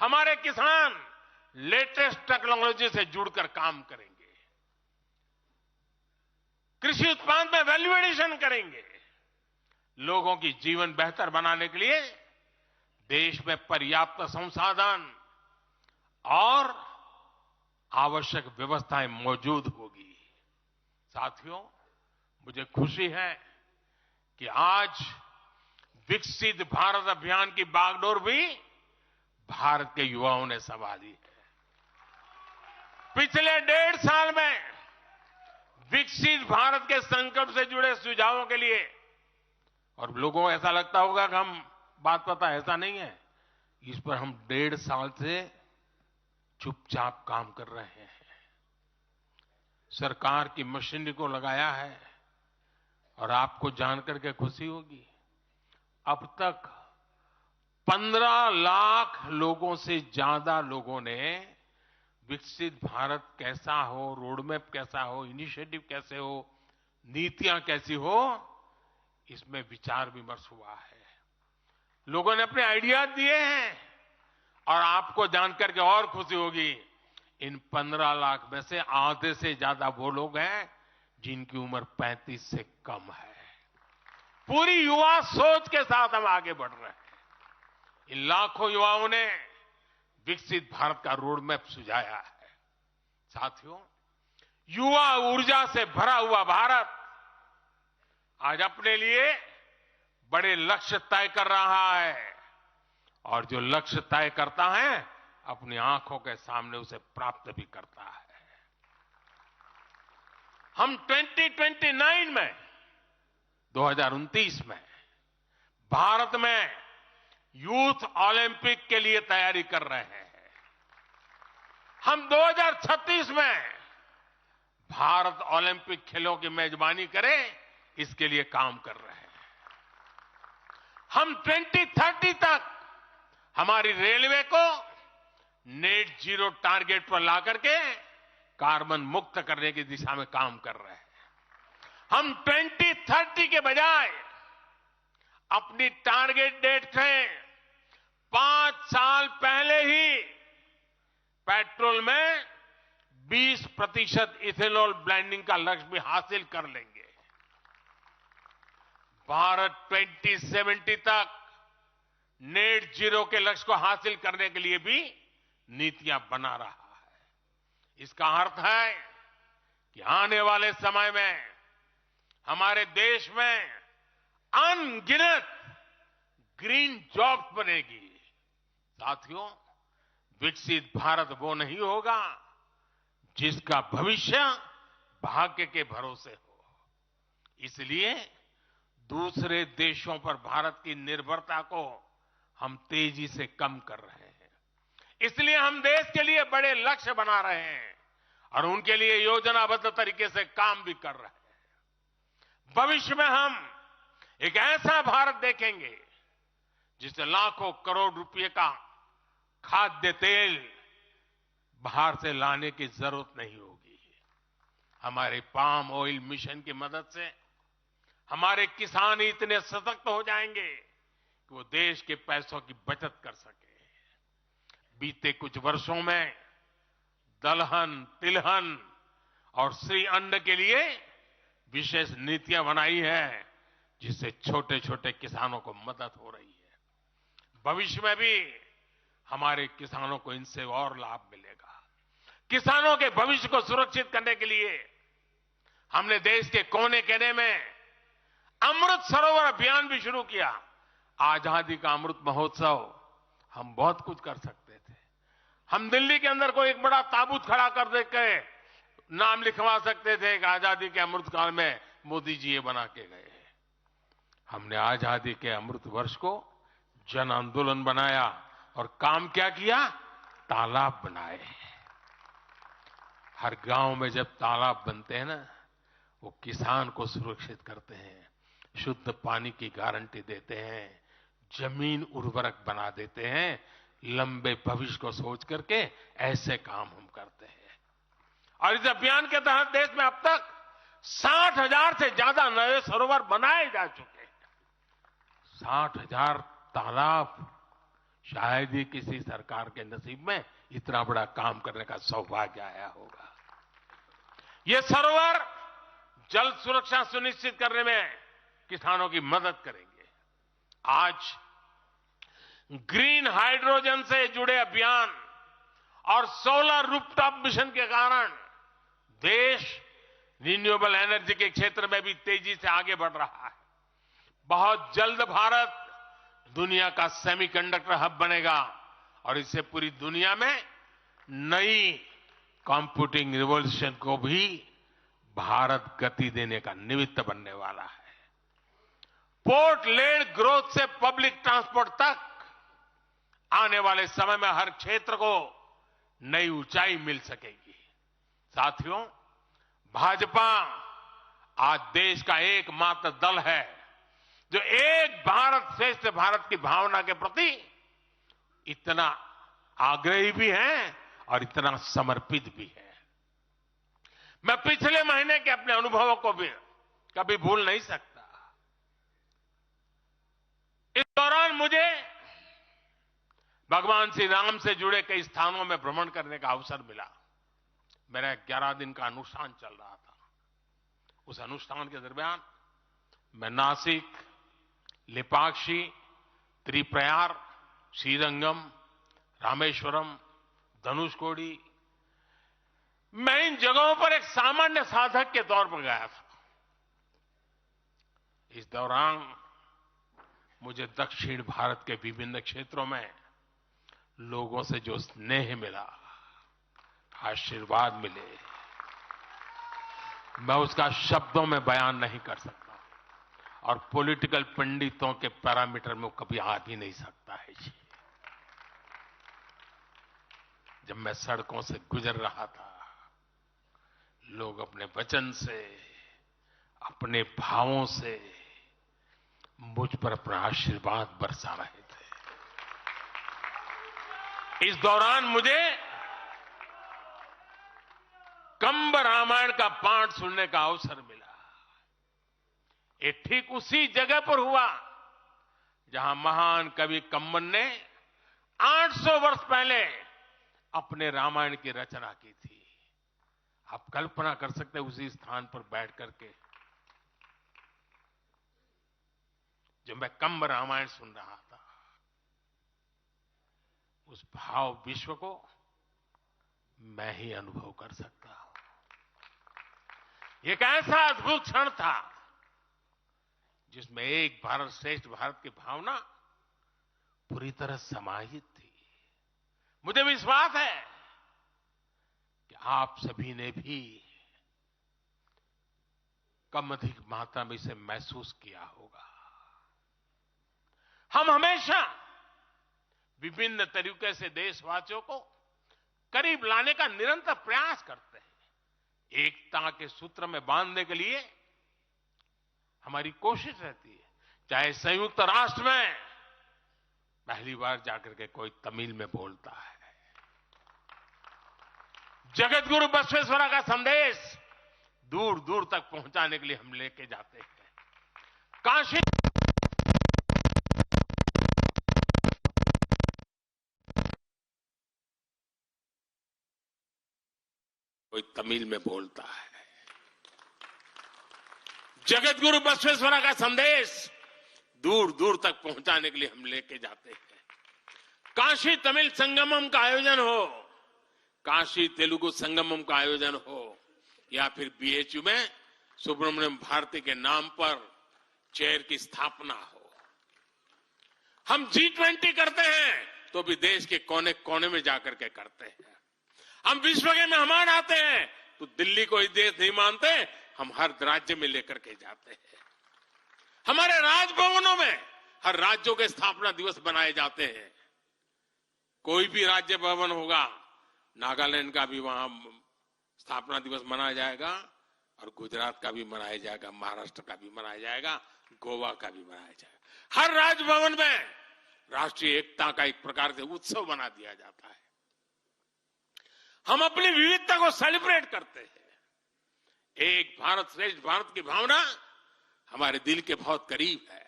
हमारे किसान latest technology से जुड़कर काम करेंगे, कृषि उत्पाद में वैल्यू एडिशन करेंगे, लोगों की जीवन बेहतर बनाने के लिए देश में पर्याप्त संसाधन और आवश्यक व्यवस्थाएं मौजूद होगी। साथियों, मुझे खुशी है कि आज विकसित भारत अभियान की बागडोर भी भारत के युवाओं ने संभाली है। पिछले 1.5 साल में विकसित भारत के संकल्प से जुड़े सुझावों के लिए, और लोगों को ऐसा लगता होगा कि हम बात पता, ऐसा नहीं है, इस पर हम 1.5 साल से चुपचाप काम कर रहे हैं। सरकार की मशीनरी को लगाया है और आपको जानकर के खुशी होगी, अब तक 15 लाख लोगों से ज्यादा लोगों ने विकसित भारत कैसा हो, रोडमैप कैसा हो, इनिशिएटिव कैसे हो, नीतियां कैसी हो, इसमें विचार विमर्श हुआ है। लोगों ने अपने आइडियाज दिए हैं और आपको जानकर के और खुशी होगी, इन 15 लाख में से आधे से ज्यादा वो लोग हैं जिनकी उम्र 35 से कम है। पूरी युवा सोच के साथ हम आगे बढ़ रहे हैं। इन लाखों युवाओं ने विकसित भारत का रोड मैप सुझाया है। साथियों, युवा ऊर्जा से भरा हुआ भारत आज अपने लिए बड़े लक्ष्य तय कर रहा है और जो लक्ष्य तय करता है अपनी आंखों के सामने उसे प्राप्त भी करता है। हम 2029 में 2029 में भारत में यूथ ओलंपिक के लिए तैयारी कर रहे हैं। हम 2036 में भारत ओलंपिक खेलों की मेजबानी करें, इसके लिए काम कर रहे हैं। हम 2030 तक हमारी रेलवे को नेट जीरो टारगेट पर ला करके कार्बन मुक्त करने की दिशा में काम कर रहे हैं। हम 2030 के बजाय अपनी टारगेट डेट से 5 साल पहले ही पेट्रोल में 20% इथेनॉल ब्लेंडिंग का लक्ष्य भी हासिल कर लेंगे। भारत 2070 तक नेट जीरो के लक्ष्य को हासिल करने के लिए भी नीतियां बना रहा है। इसका अर्थ है कि आने वाले समय में हमारे देश में अनगिनत ग्रीन जॉब्स बनेगी। साथियों, विकसित भारत वो नहीं होगा जिसका भविष्य भाग्य के भरोसे हो। इसलिए दूसरे देशों पर भारत की निर्भरता को हम तेजी से कम कर रहे हैं। इसलिए हम देश के लिए बड़े लक्ष्य बना रहे हैं और उनके लिए योजनाबद्ध तरीके से काम भी कर रहे हैं। भविष्य में हम एक ऐसा भारत देखेंगे जिससे लाखों करोड़ रुपए का खाद्य तेल बाहर से लाने की जरूरत नहीं होगी। हमारे पाम ऑयल मिशन की मदद से हमारे किसान इतने सशक्त हो जाएंगे कि वो देश के पैसों की बचत कर सके। बीते कुछ वर्षों में दलहन, तिलहन और श्री अन्न के लिए विशेष नीतियां बनाई है, जिससे छोटे छोटे किसानों को मदद हो रही है। भविष्य में भी हमारे किसानों को इनसे और लाभ मिलेगा। किसानों के भविष्य को सुरक्षित करने के लिए हमने देश के कोने कोने में अमृत सरोवर अभियान भी शुरू किया। आजादी का अमृत महोत्सव, हम बहुत कुछ कर सकते थे। हम दिल्ली के अंदर कोई एक बड़ा ताबूत खड़ा कर देके नाम लिखवा सकते थे कि आजादी के अमृत काल में मोदी जी ये बना के गए। हमने आजादी के अमृत वर्ष को जन आंदोलन बनाया और काम क्या किया? तालाब बनाए। हर गांव में जब तालाब बनते हैं ना, वो किसान को सुरक्षित करते हैं, शुद्ध पानी की गारंटी देते हैं, जमीन उर्वरक बना देते हैं। लंबे भविष्य को सोच करके ऐसे काम हम करते हैं। और इस अभियान के तहत देश में अब तक 60,000 से ज्यादा नए सरोवर बनाए जा चुके हैं। 60,000 तालाब शायद ही किसी सरकार के नसीब में इतना बड़ा काम करने का सौभाग्य आया होगा। ये सरोवर जल सुरक्षा सुनिश्चित करने में किसानों की मदद करेंगे। आज ग्रीन हाइड्रोजन से जुड़े अभियान और सोलर रूफटॉप मिशन के कारण देश रिन्यूएबल एनर्जी के क्षेत्र में भी तेजी से आगे बढ़ रहा है। बहुत जल्द भारत दुनिया का सेमीकंडक्टर हब बनेगा और इससे पूरी दुनिया में नई कंप्यूटिंग रिवॉल्यूशन को भी भारत गति देने का निमित्त बनने वाला है। पोर्ट लेड ग्रोथ से पब्लिक ट्रांसपोर्ट तक आने वाले समय में हर क्षेत्र को नई ऊंचाई मिल सकेगी। साथियों, भाजपा आज देश का एकमात्र दल है जो एक भारत श्रेष्ठ भारत की भावना के प्रति इतना आग्रही भी है और इतना समर्पित भी है। मैं पिछले महीने के अपने अनुभवों को भी कभी भूल नहीं सकता। इस दौरान मुझे भगवान श्री राम से जुड़े कई स्थानों में भ्रमण करने का अवसर मिला। मेरा 11 दिन का अनुष्ठान चल रहा था। उस अनुष्ठान के दरमियान मैं नासिक, लेपाक्षी, त्रिप्रयार, श्रीरंगम, रामेश्वरम, धनुषकोडी, मैं इन जगहों पर एक सामान्य साधक के तौर पर गया था। इस दौरान मुझे दक्षिण भारत के विभिन्न क्षेत्रों में लोगों से जो स्नेह मिला, आशीर्वाद मिले, मैं उसका शब्दों में बयान नहीं कर सकता और पॉलिटिकल पंडितों के पैरामीटर में कभी आ भी नहीं सकता है जी। जब मैं सड़कों से गुजर रहा था, लोग अपने वचन से, अपने भावों से मुझ पर अपना आशीर्वाद बरसा रहे थे। इस दौरान मुझे कंब रामायण का पाठ सुनने का अवसर मिला। ये ठीक उसी जगह पर हुआ जहां महान कवि कंबन ने 800 वर्ष पहले अपने रामायण की रचना की थी। आप कल्पना कर सकते हैं उसी स्थान पर बैठ करके जब मैं कंब रामायण सुन रहा था, उस भाव विश्व को मैं ही अनुभव कर सकता हूं। एक ऐसा अद्भुत क्षण था जिसमें एक भारत श्रेष्ठ भारत की भावना पूरी तरह समाहित थी। मुझे विश्वास है कि आप सभी ने भी कम अधिक मात्रा में इसे महसूस किया होगा। हम हमेशा विभिन्न तरीके से देशवासियों को करीब लाने का निरंतर प्रयास करते हैं। एकता के सूत्र में बांधने के लिए हमारी कोशिश रहती है। चाहे संयुक्त राष्ट्र में पहली बार जाकर के कोई तमिल में बोलता है, जगत गुरु बसवेश्वरा का संदेश दूर दूर तक पहुंचाने के लिए हम लेके जाते हैं। काशी कोई तमिल में बोलता है, जगत गुरु बसवेश्वरा का संदेश दूर दूर तक पहुंचाने के लिए हम लेके जाते हैं। काशी तमिल संगमम का आयोजन हो, काशी तेलुगु संगमम का आयोजन हो, या फिर बीएचयू में सुब्रमण्यम भारती के नाम पर चेयर की स्थापना हो। हम G20 करते हैं तो भी देश के कोने कोने में जाकर के करते हैं। हम विश्व के मेहमान आते हैं तो दिल्ली को ही देश नहीं मानते, हम हर राज्य में लेकर के जाते हैं। हमारे राजभवनों में हर राज्यों के स्थापना दिवस बनाए जाते हैं। कोई भी राज्य भवन होगा, नागालैंड का भी वहां स्थापना दिवस मनाया जाएगा और गुजरात का भी मनाया जाएगा, महाराष्ट्र का भी मनाया जाएगा, गोवा का भी मनाया जाएगा। हर राजभवन में राष्ट्रीय एकता का एक प्रकार से उत्सव बना दिया जाता है। हम अपनी विविधता को सेलिब्रेट करते हैं। एक भारत श्रेष्ठ भारत की भावना हमारे दिल के बहुत करीब है।